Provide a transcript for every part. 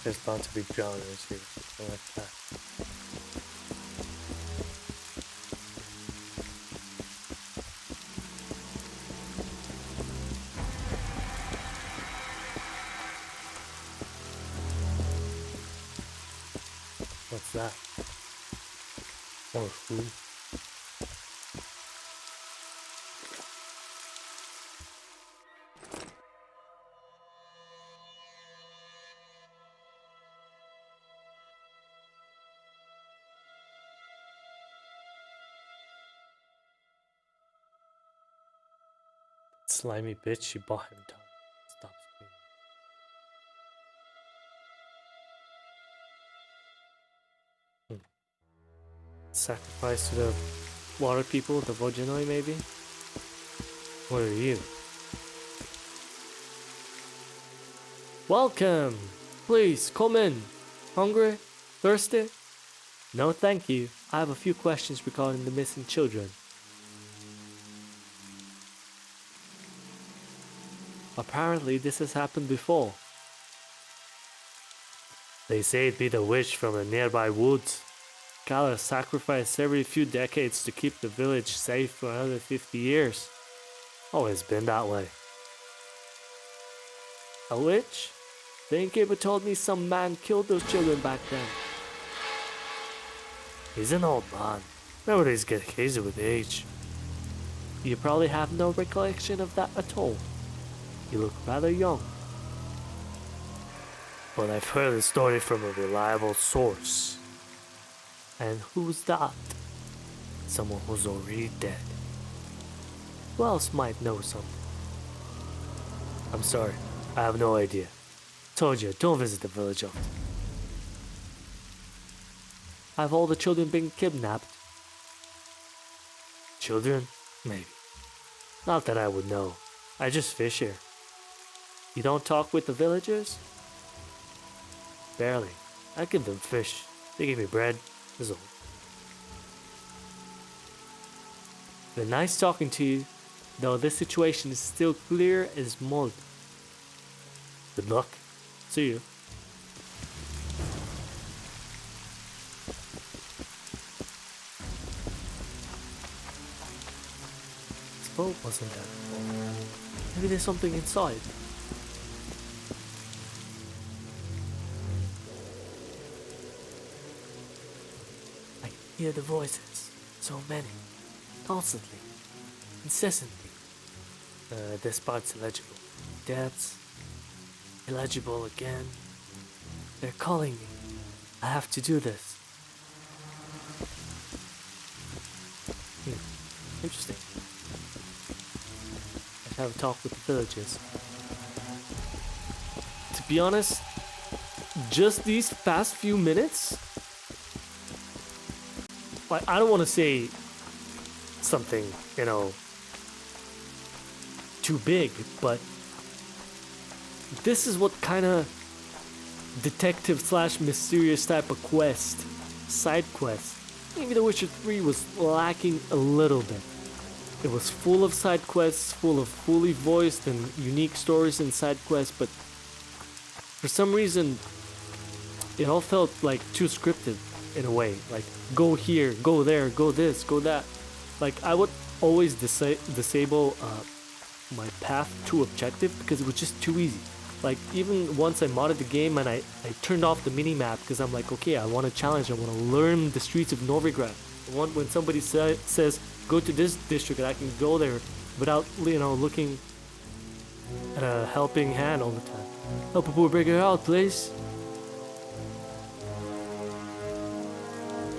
There's bound to be drowners here, something like that. What's that? More food? Slimy bitch, she bought him time. Stop screaming. Sacrifice to the water people, the Vojanoi maybe? What are you? Welcome! Please, come in. Hungry? Thirsty? No thank you. I have a few questions regarding the missing children. Apparently this has happened before. They say it be the witch from the nearby woods. Kala sacrificed every few decades to keep the village safe for another 50 years. Always been that way. A witch? The innkeeper told me some man killed those children back then. He's an old man. Nowadays get hazy with age. You probably have no recollection of that at all. You look rather young. But I've heard the story from a reliable source. And who's that? Someone who's already dead. Who else might know something? I'm sorry, I have no idea. Told you, don't visit the village often. Have all the children been kidnapped? Children? Maybe. Not that I would know. I just fish here. You don't talk with the villagers? Barely. I give them fish. They give me bread. That's all. Been nice talking to you, though this situation is still clear as mud. Good luck. See you. This boat wasn't there before. Maybe there's something inside. Hear the voices, so many, constantly, incessantly. This part's illegible. Depths, illegible again. They're calling me. I have to do this. Interesting. I should have a talk with the villagers. To be honest, just these past few minutes, like, I don't want to say something, too big, but this is what kind of detective / mysterious type of quest, side quest. Maybe The Witcher 3 was lacking a little bit. It was full of side quests, full of fully voiced and unique stories and side quests, but for some reason, it all felt like too scripted. In a way, like, go here, go there, go this, go that. Like, I would always disable my path to objective because it was just too easy. Like, even once I modded the game and I turned off the mini-map because I'm like, okay, I want a challenge, I want to learn the streets of Novigrad. I want when somebody says, go to this district, and I can go there without, looking at a helping hand all the time. Help a poor beggar out, please.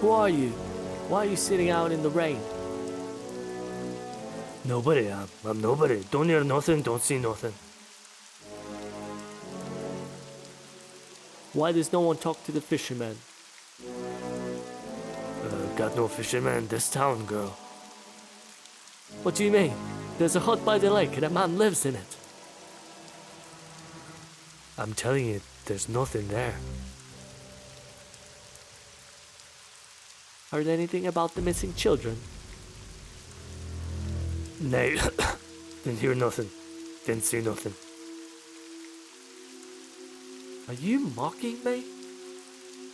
Who are you? Why are you sitting out in the rain? Nobody, I'm nobody. Don't hear nothing, don't see nothing. Why does no one talk to the fisherman? Got no fisherman in this town, girl. What do you mean? There's a hut by the lake and a man lives in it. I'm telling you, there's nothing there. Heard anything about the missing children? Nay, didn't hear nothing. Didn't see nothing. Are you mocking me?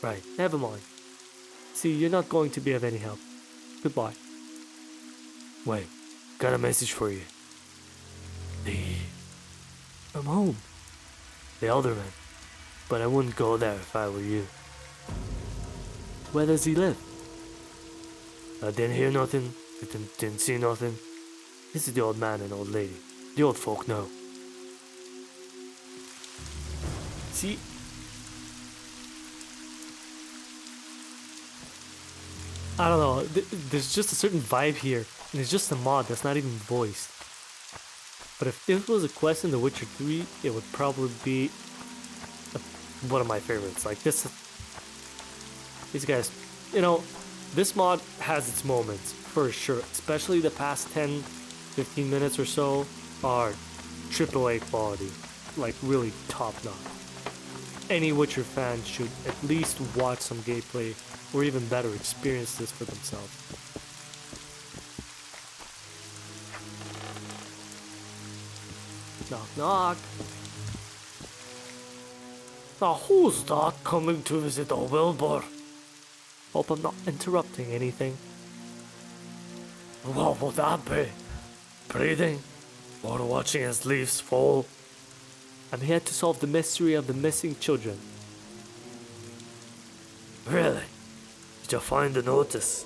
Right, never mind. See, you're not going to be of any help. Goodbye. Wait, got a message for you. From whom? The Alderman. But I wouldn't go there if I were you. Where does he live? I didn't hear nothing. Didn't see nothing. This is the old man and old lady. The old folk know. See? I don't know. There's just a certain vibe here. And it's just a mod that's not even voiced. But if it was a quest in The Witcher 3, it would probably be one of my favorites. Like this, these guys, you know, this mod has its moments for sure. Especially the past 10, 15 minutes or so are AAA quality, like really top notch. Any Witcher fan should at least watch some gameplay, or even better, experience this for themselves. Knock knock. Now who's that coming to visit our Wilbur? Hope I'm not interrupting anything. What would that be? Breathing? Or watching as leaves fall? I'm here to solve the mystery of the missing children. Really? Did you find the notice?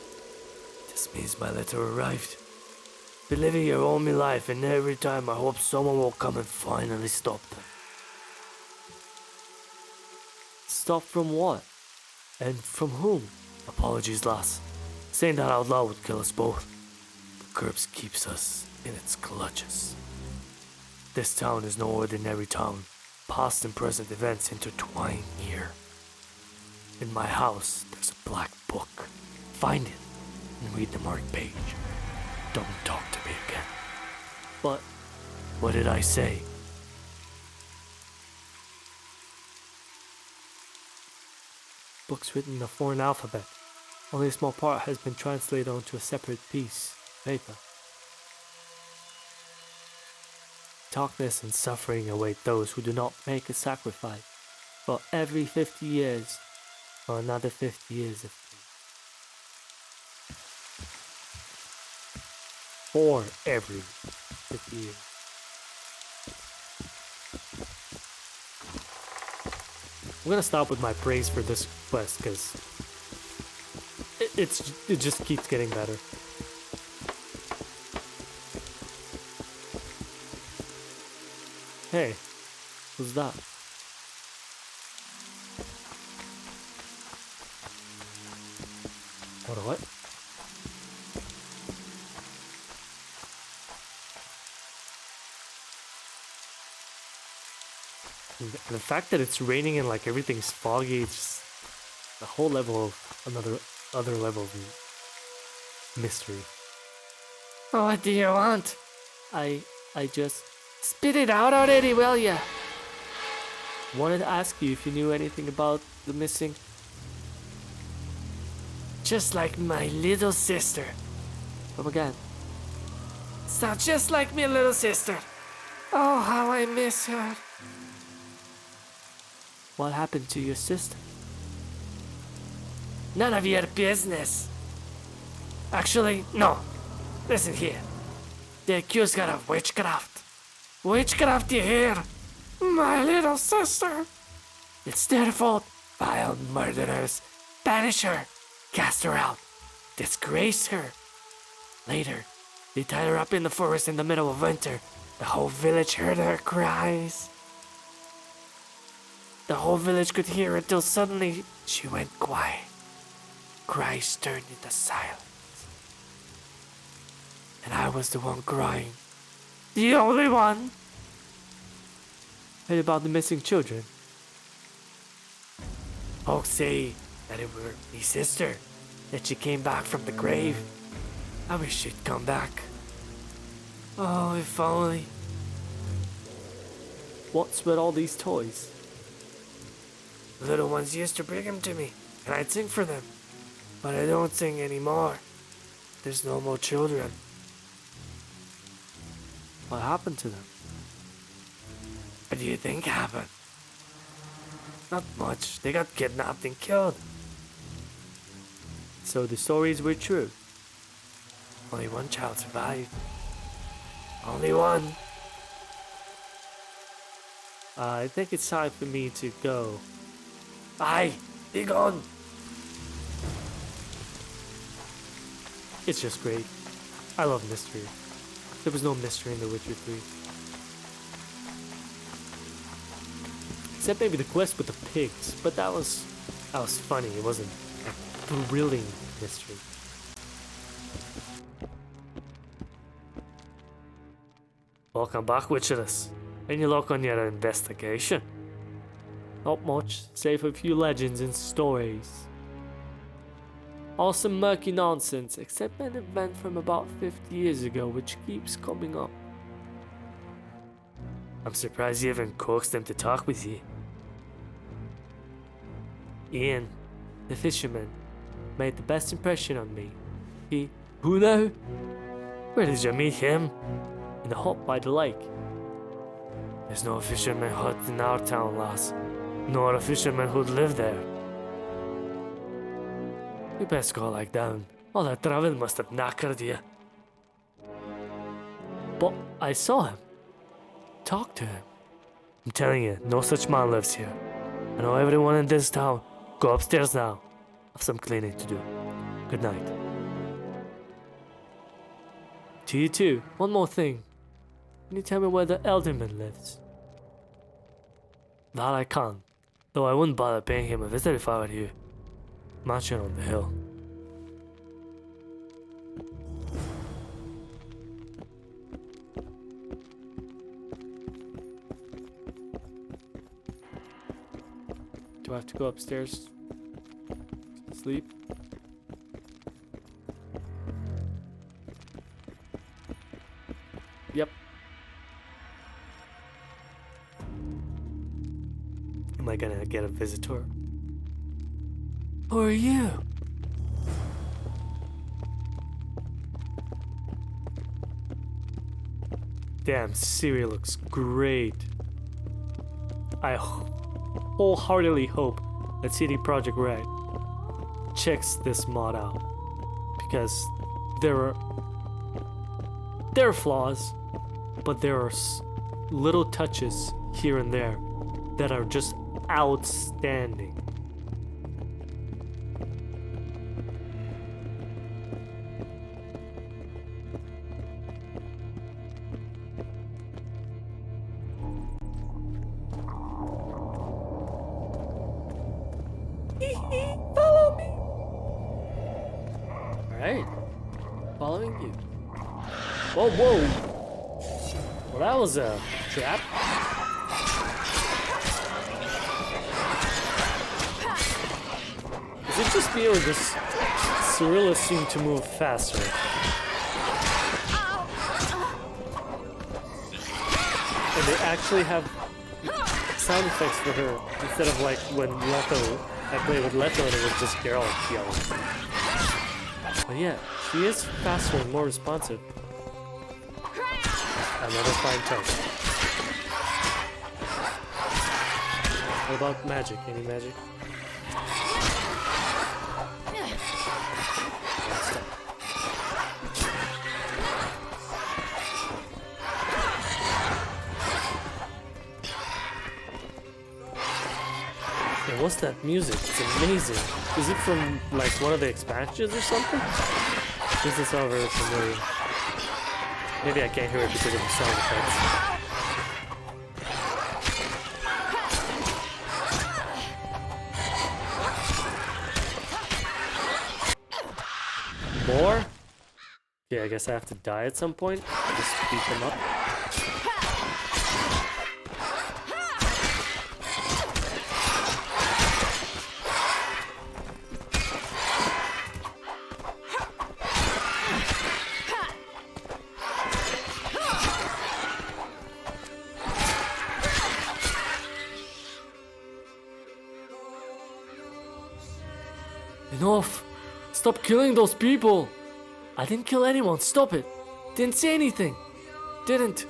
This means my letter arrived. Been living here all my life, and every time I hope someone will come and finally stop them. Stop from what? And from whom? Apologies, lass. Saying that out loud would kill us both. The corpse keeps us in its clutches. This town is no ordinary town. Past and present events intertwine here. In my house, there's a black book. Find it and read the marked page. Don't talk to me again. But what did I say? Books written in a foreign alphabet. Only a small part has been translated onto a separate piece of paper. Darkness and suffering await those who do not make a sacrifice. For every 50 years, or another 50 years of for every 50 years. I'm gonna stop with my praise for this quest because it just keeps getting better. Hey, who's that? What? The fact that it's raining and like everything's foggy, it's just a whole level of other level of mystery. What do you want? I just spit it out already, will ya? Wanted to ask you if you knew anything about the missing. Just like my little sister. Come again. Sounds just like my little sister. Oh, how I miss her. What happened to your sister? None of your business. Actually, no. Listen here. They accused her of witchcraft. Witchcraft, you hear? My little sister. It's their fault. Vile murderers. Banish her. Cast her out. Disgrace her. Later, they tied her up in the forest in the middle of winter. The whole village heard her cries. The whole village could hear her till suddenly she went quiet. Cries turned into silence. And I was the one crying. The only one. Heard about the missing children? Folks say that it were me sister, that she came back from the grave. I wish she'd come back. Oh, if only. What's with all these toys? The little ones used to bring them to me, and I'd sing for them. But I don't sing anymore. There's no more children. What happened to them? What do you think happened? Not much. They got kidnapped and killed. So the stories were true. Only one child survived. Only one. I think it's time for me to go. Aye, be gone. It's just great. I love mystery. There was no mystery in The Witcher 3. Except maybe the quest with the pigs, but that was funny. It wasn't a thrilling mystery. Welcome back, Witcheress. Any luck on your investigation? Not much, save a few legends and stories. All some murky nonsense, except an event from about 50 years ago which keeps coming up. I'm surprised you even coaxed them to talk with you. Ian, the fisherman, made the best impression on me. Who now? Where did you meet him? In the hut by the lake. There's no fisherman hut in our town, lass. Nor a fisherman who'd live there. You best go like down. All that travel must have knackered you. But I saw him. Talk to him. I'm telling you, no such man lives here. I know everyone in this town. Go upstairs now. I've some cleaning to do. Good night. To you too. One more thing. Can you tell me where the Elderman lives? That I can. Though I wouldn't bother paying him a visit if I were you. Mansion on the hill. Do I have to go upstairs to sleep? Yep. Am I gonna get a visitor? Who are you? Damn, Ciri looks great. I wholeheartedly hope that CD Projekt Red checks this mod out, because there are flaws, but there are little touches here and there that are just outstanding. Follow me. Alright. Following you. Whoa. Well, that was a trap. Is it just me or does Cirilla seem to move faster? And they actually have sound effects for her instead of like when I played with Leto and it was just Geralt yelling. But yeah, she is faster and more responsive. Another fine touch. What about magic? Any magic? And what's that music? It's amazing. Is it from like one of the expansions or something? This is all very familiar. Maybe I can't hear it because of the sound effects. More? Yeah, I guess I have to die at some point. Just beat them up. Enough! Stop killing those people! I didn't kill anyone, stop it! Didn't say anything! Didn't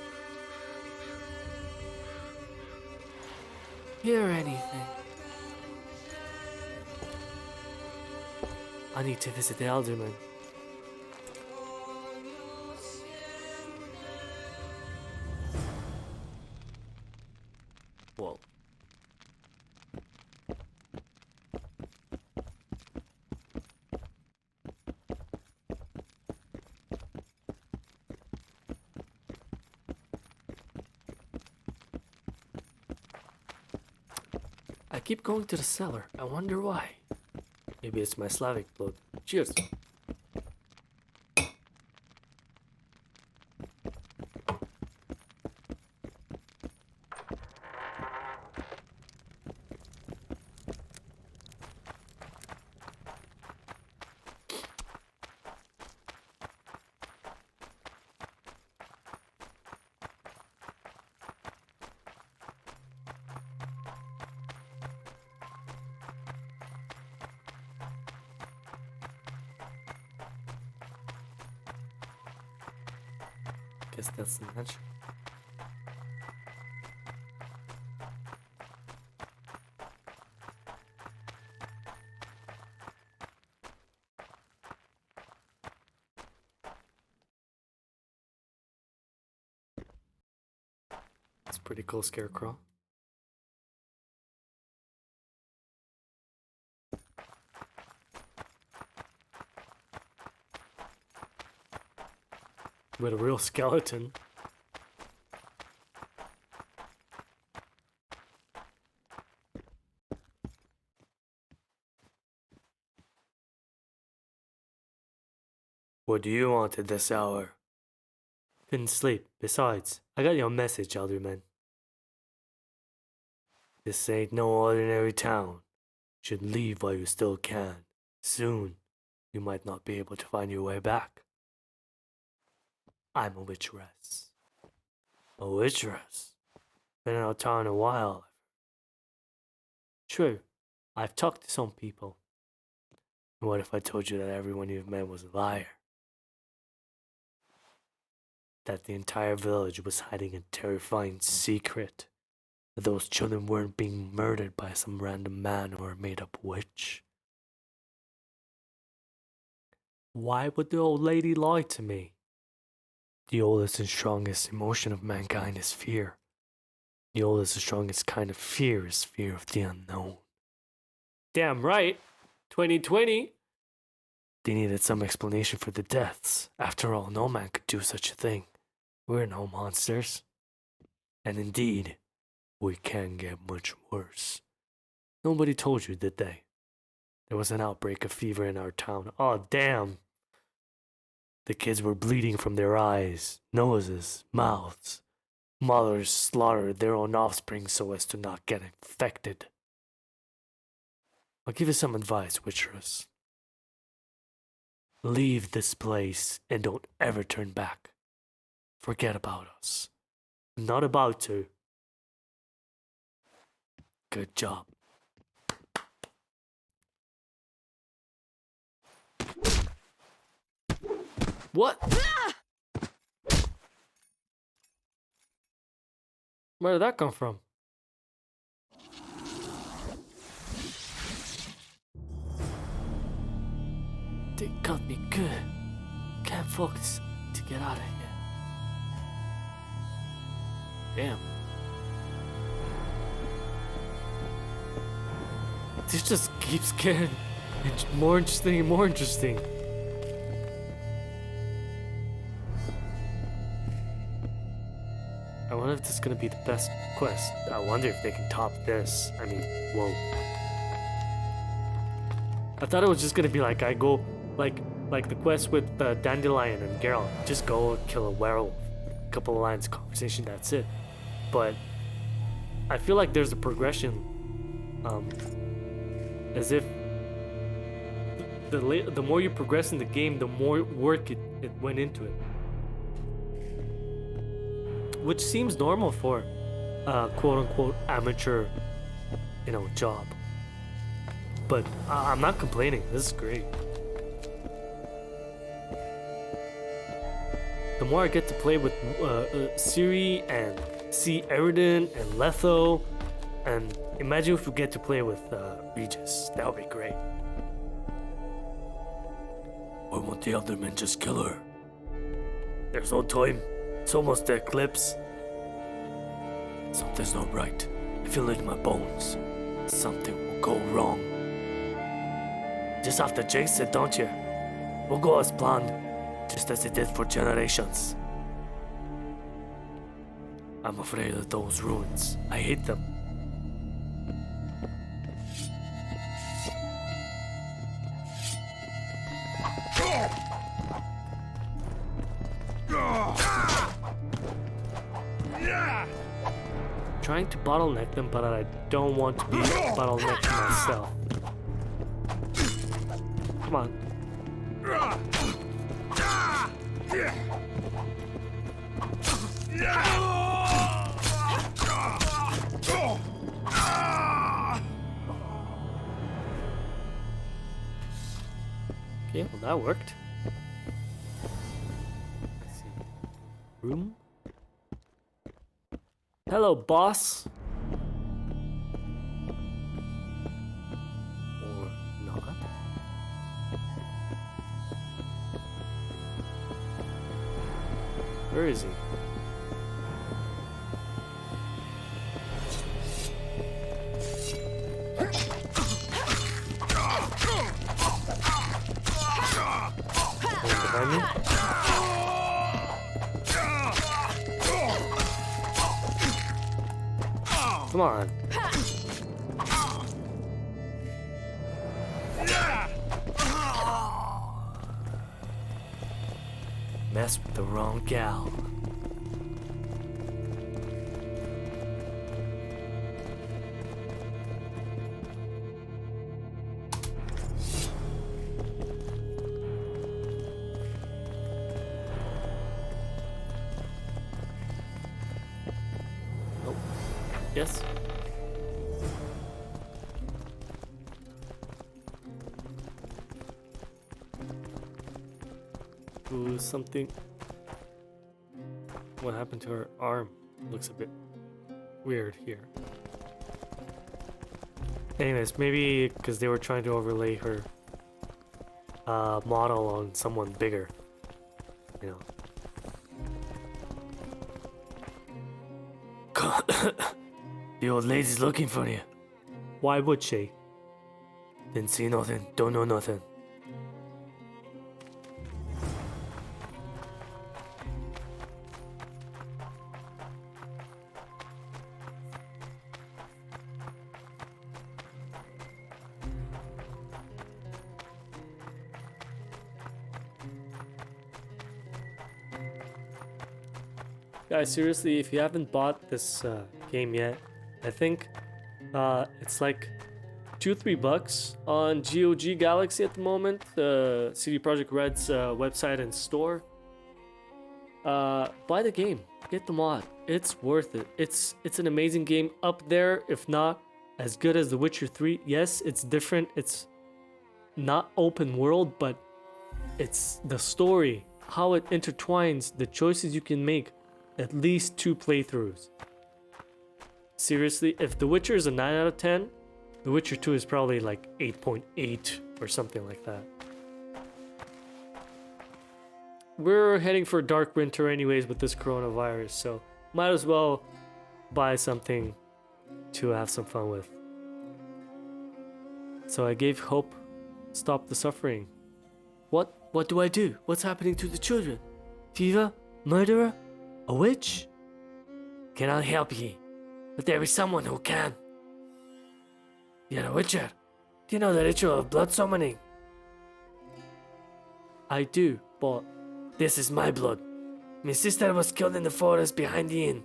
hear anything. I need to visit the alderman. Whoa. I keep going to the cellar. I wonder why. Maybe it's my Slavic blood. Cheers. Guess that's the match. It's pretty cool, Scarecrow. With a real skeleton. What do you want at this hour? Couldn't sleep. Besides, I got your message, Alderman. This ain't no ordinary town. Should leave while you still can. Soon, you might not be able to find your way back. I'm a witcheress. A witcheress? Been in our town a while. True, I've talked to some people. And what if I told you that everyone you've met was a liar? That the entire village was hiding a terrifying secret? That those children weren't being murdered by some random man or a made-up witch? Why would the old lady lie to me? The oldest and strongest emotion of mankind is fear. The oldest and strongest kind of fear is fear of the unknown. Damn right. 2020. They needed some explanation for the deaths. After all, no man could do such a thing. We're no monsters. And indeed, we can get much worse. Nobody told you, did they? There was an outbreak of fever in our town. Oh, damn. The kids were bleeding from their eyes, noses, mouths. Mothers slaughtered their own offspring so as to not get infected. I'll give you some advice, Witcheress. Leave this place and don't ever turn back. Forget about us. I'm not about to. Good job. What? Where did that come from? They got me good. Can't focus to get out of here. Damn. This just keeps getting more interesting and more interesting. I wonder if this is gonna be the best quest. I wonder if they can top this. I mean, whoa. I thought it was just gonna be like I go like the quest with Dandelion and Geralt. Just go kill a werewolf. A couple of lines of conversation, that's it. But I feel like there's a progression. As if the more you progress in the game, the more work it went into it. Which seems normal for quote unquote amateur, job. But I'm not complaining. This is great. The more I get to play with Ciri and see Eridan and Letho, and imagine if we get to play with Regis. That would be great. Why won't the other men just kill her? There's no time. It's almost the eclipse. Something's not right. I feel it in my bones. Something will go wrong. Just have to jinx it, don't you? We'll go as planned, just as it did for generations. I'm afraid of those ruins. I hate them. Trying to bottleneck them, but I don't want to be bottlenecked myself. Come on. Okay, well that worked. Let's see. Room? Hello, boss. Or not. Where is he? Behind me? Come on. Mess with the wrong gal. Yes? Ooh, something. What happened to her arm? Looks a bit weird here. Anyways, maybe because they were trying to overlay her model on someone bigger. You know. The old lady's looking for you. Why would she? Didn't see nothing, don't know nothing. Guys, seriously, if you haven't bought this game yet, I think it's like $2-3 on GOG Galaxy at the moment, CD Projekt Red's website and store. Buy the game, get the mod. It's worth it. It's an amazing game, up there, if not as good as The Witcher 3. Yes, it's different. It's not open world, but it's the story, how it intertwines, the choices you can make. At least 2 playthroughs. Seriously, if The Witcher is a 9 out of 10, The Witcher 2 is probably like 8.8 or something like that. We're heading for dark winter anyways with this coronavirus, so might as well buy something to have some fun with. So I gave hope, stop the suffering. What do I do? What's happening to the children? Fever? Murderer? A witch? Cannot help ye, but there is someone who can. You're a witcher. Do you know the ritual of blood summoning? I do, but this is my blood. My sister was killed in the forest behind the inn.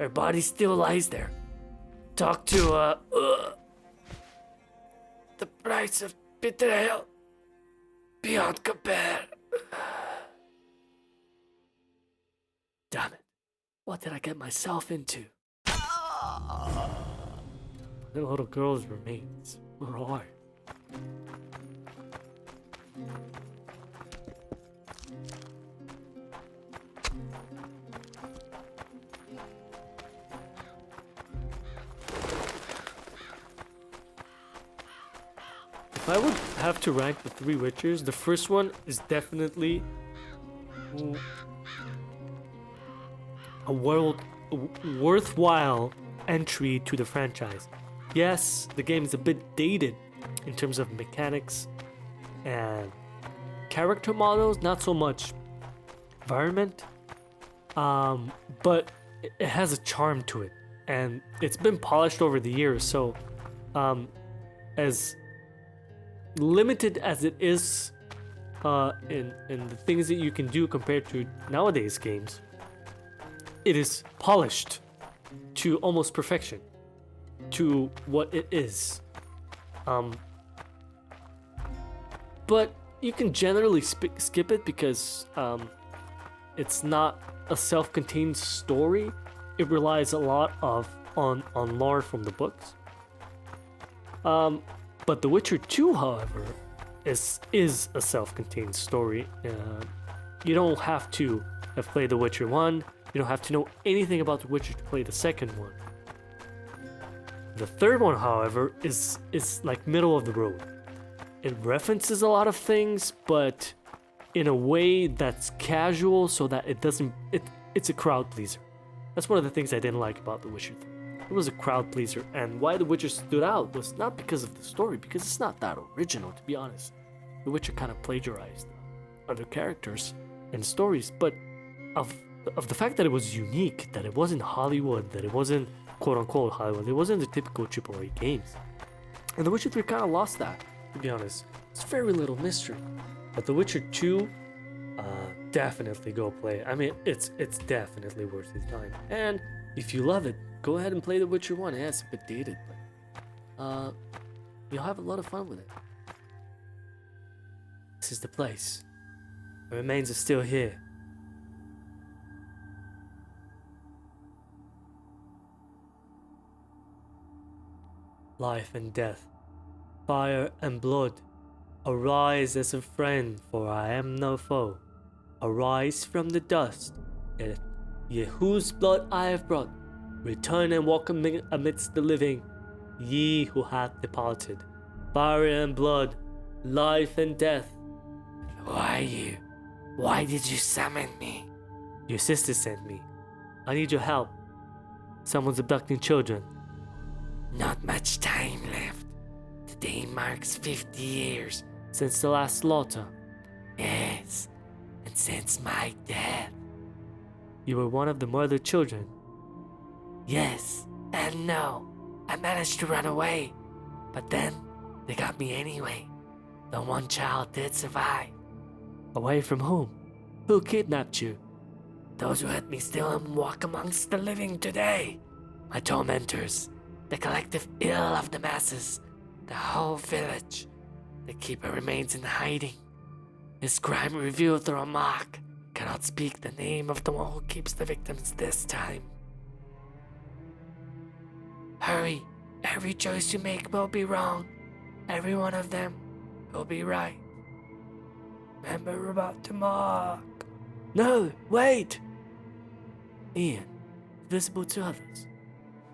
Her body still lies there. Talk to the price of betrayal beyond compare. Damn it. What did I get myself into? the little girl's remains. Where are? If I would have to rank the three Witchers, the first one is definitely a worthwhile entry to the franchise. Yes, the game is a bit dated in terms of mechanics and character models, not so much environment, but it has a charm to it, and it's been polished over the years. So, as limited as it is in the things that you can do compared to nowadays games, it is polished to almost perfection, to what it is. But you can generally skip it because it's not a self-contained story. It relies a lot on lore from the books. But The Witcher 2, however, is a self-contained story. You don't have to have played The Witcher 1. You don't have to know anything about The Witcher to play the second one. The third one, however, is like middle of the road. It references a lot of things, but in a way that's casual, so that it's a crowd pleaser. That's one of the things I didn't like about The Witcher 3. It was a crowd pleaser, and why The Witcher stood out was not because of the story, because it's not that original, to be honest. The Witcher kind of plagiarized other characters and stories, but of the fact that it was unique, that it wasn't Hollywood, that it wasn't quote-unquote Hollywood, it wasn't the typical AAA games. And The Witcher 3 kind of lost that, to be honest. It's very little mystery. But The Witcher 2, definitely go play it. I mean, it's definitely worth your time. And if you love it, go ahead and play The Witcher 1. Yeah, it's a bit dated, but you'll have a lot of fun with it. This is the place. The remains are still here. Life and death, fire and blood, arise as a friend, for I am no foe. Arise from the dust, and ye whose blood I have brought, return and walk amidst the living, ye who hath departed. Fire and blood, life and death. Who are you? Why did you summon me? Your sister sent me. I need your help. Someone's abducting children. Not much time left. Today marks 50 years. Since the last slaughter. Yes, and since my death. You were one of the murdered children. Yes and no. I managed to run away, but then they got me anyway. The one child did survive. Away from whom? Who kidnapped you? Those who let me steal and walk amongst the living today. My tormentors. The collective ill of the masses. The whole village. The keeper remains in hiding. His crime revealed through a mark. Cannot speak the name of the one who keeps the victims this time. Hurry. Every choice you make will be wrong. Every one of them will be right. Remember, we're about to mark. No, wait! Ian, visible to others.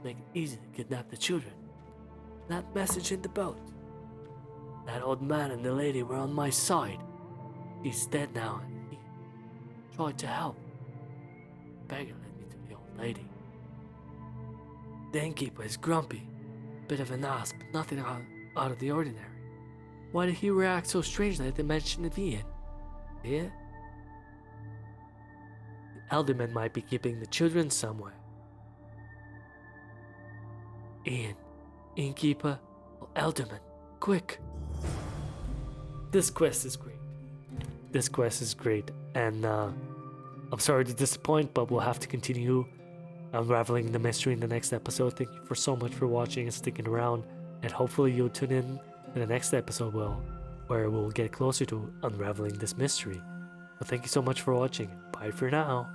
Make it easy to kidnap the children. That message in the boat. That old man and the lady were on my side. He's dead now, and he tried to help. Beggar led me to the old lady. The innkeeper is grumpy. Bit of an ass, but nothing out of the ordinary. Why did he react so strangely at the mention of Ian? Here? The alderman might be keeping the children somewhere. Ian, innkeeper, or alderman, quick! This quest is great. And I'm sorry to disappoint, but we'll have to continue unraveling the mystery in the next episode. Thank you so much for watching and sticking around, and hopefully you'll tune in the next episode where we'll get closer to unraveling this mystery. But thank you so much for watching. Bye for now.